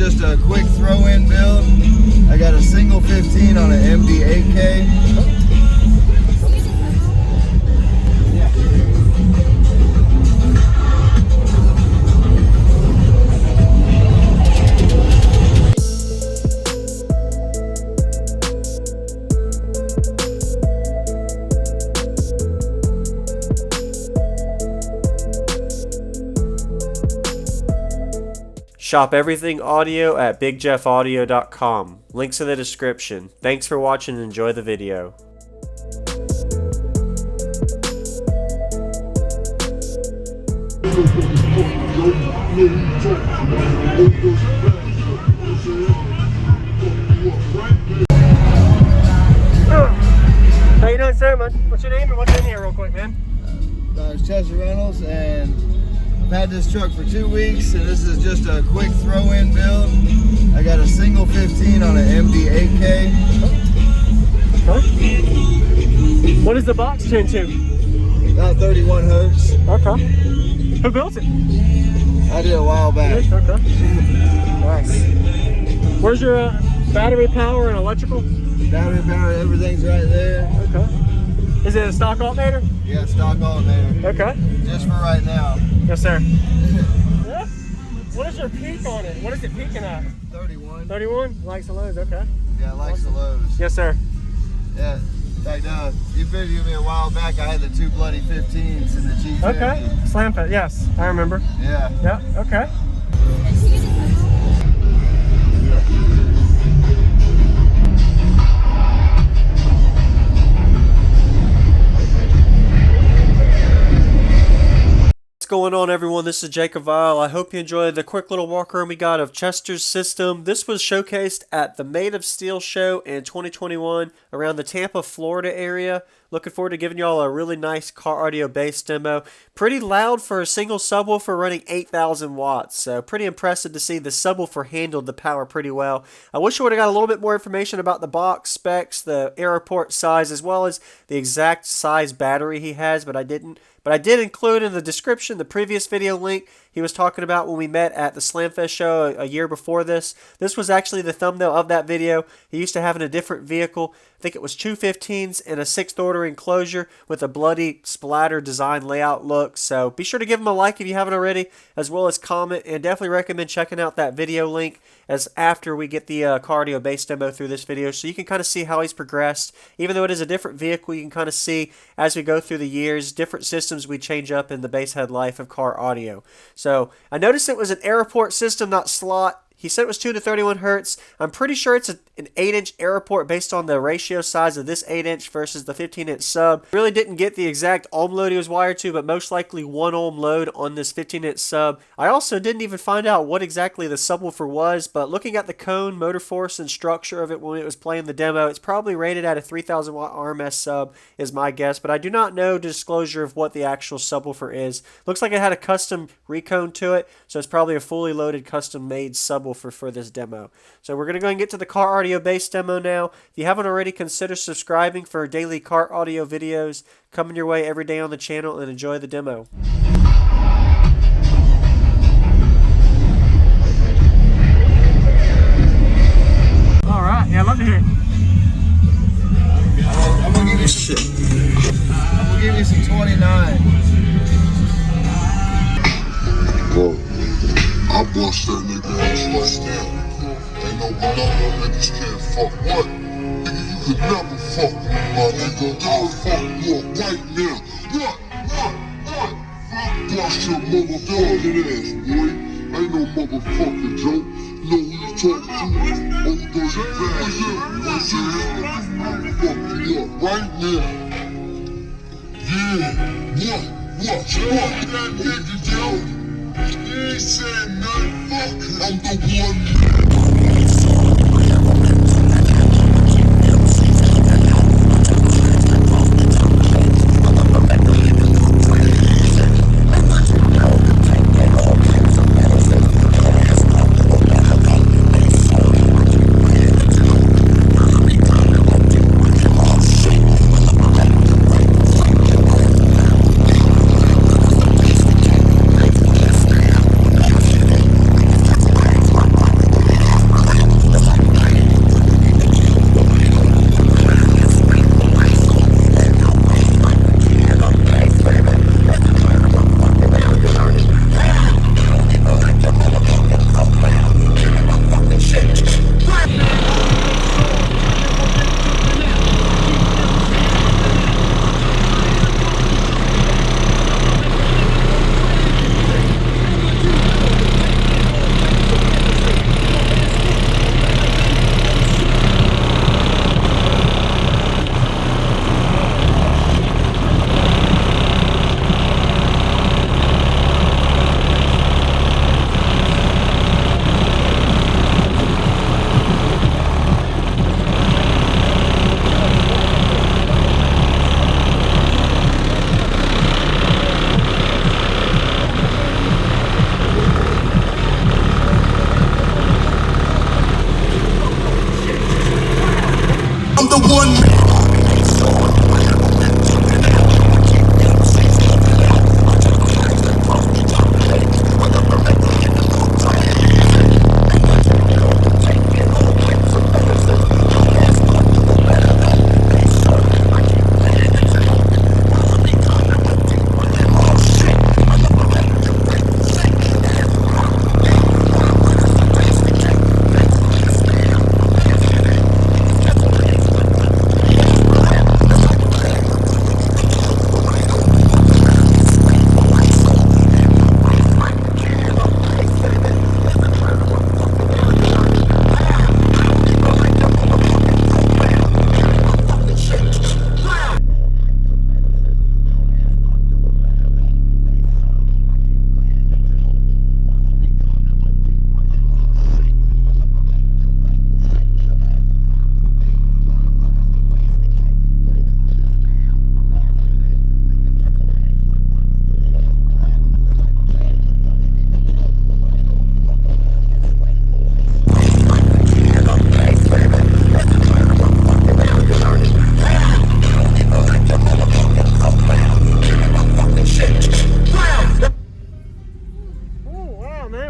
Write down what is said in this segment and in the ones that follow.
just a quick throw-in build. I got a single 15 on an MD8K. Shop everything audio at bigjeffaudio.com. Links in the description. Thanks for watching and enjoy the video. How you doing, sir, man? What's your name and what's in here real quick, man? It's Chester Reynolds, and I've had this truck for 2 weeks, and this is just a quick throw-in build. I got a single 15 on an MD8K. Okay. What does the box turn to? About 31 hertz. Okay. Who built it? I did a while back. Okay. Nice. Where's your battery power and electrical? Battery power, everything's right there. Okay. Is it a stock alternator? Yeah, stock alternator. Okay. Just for right now. Yes, sir. Yeah. What is your peak on it? What is it peaking at? 31. 31? Likes the lows, okay. Yeah, it likes the lows. Yes, sir. Yeah. In fact, you videoed me a while back. I had the 2 bloody 15s in the G50. Okay. Slam fit, yes. I remember. Yeah. Yeah, okay. What's going on, everyone? This is JacobViral. I hope you enjoyed the quick little walk around we got of Chester's system. This was showcased at the Made of Steel show in 2021 around the Tampa, Florida area. Looking forward to giving y'all a really nice car audio bass demo. Pretty loud for a single subwoofer running 8,000 watts. So pretty impressive to see the subwoofer handled the power pretty well. I wish I would have got a little bit more information about the box specs, the airport size, as well as the exact size battery he has, but I didn't. But I did include in the description the previous video link he was talking about when we met at the Slamfest show a year before this. This was actually the thumbnail of that video. He used to have in a different vehicle. I think it was 2 15s and a 6th order enclosure with a bloody splatter design layout look. So be sure to give him a like if you haven't already, as well as comment, and definitely recommend checking out that video link as after we get the car audio bass demo through this video, so you can kind of see how he's progressed. Even though it is a different vehicle, you can kind of see as we go through the years, different systems we change up in the bass head life of car audio. So I noticed it was an airport system, not slot. He said it was 2 to 31 hertz. I'm pretty sure it's an 8-inch airport based on the ratio size of this 8-inch versus the 15-inch sub. Really didn't get the exact ohm load he was wired to, but most likely 1 ohm load on this 15-inch sub. I also didn't even find out what exactly the subwoofer was, but looking at the cone, motor force, and structure of it when it was playing the demo, it's probably rated at a 3,000 watt RMS sub is my guess, but I do not know disclosure of what the actual subwoofer is. Looks like it had a custom recone to it, so it's probably a fully loaded custom made subwoofer for this demo. So we're going to go and get to the car audio bass demo now. If you haven't already, consider subscribing for daily car audio videos coming your way every day on the channel, and enjoy the demo. Alright, yeah, I'd love to hear it. I'm going to give you some shit. I'm going to give you some 29. Bro, I bust that nigga ass like that. Ain't no banana niggas can't fuck what? Nigga, you could never fuck with my nigga. I'll fuck you up right now. What? Bust your motherfucking ass, boy. Ain't no motherfucking joke. Know who you talking to? Old dirty bastard. I'll fuck you up right now. Yeah, what? That nigga, yo. You ain't saying nothing, fuck. I'm the one. the one.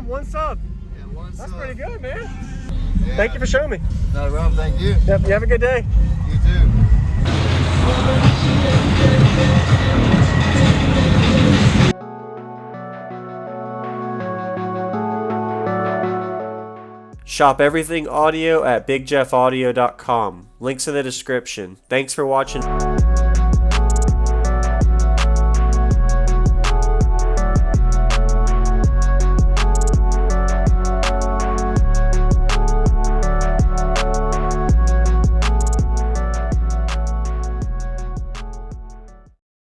One sub. Yeah, one That's sub. pretty good, man. Yeah. Thank you for showing me. Not a problem, thank you. Yep, you have a good day. You too. Shop everything audio at bigjeffaudio.com. Links in the description. Thanks for watching.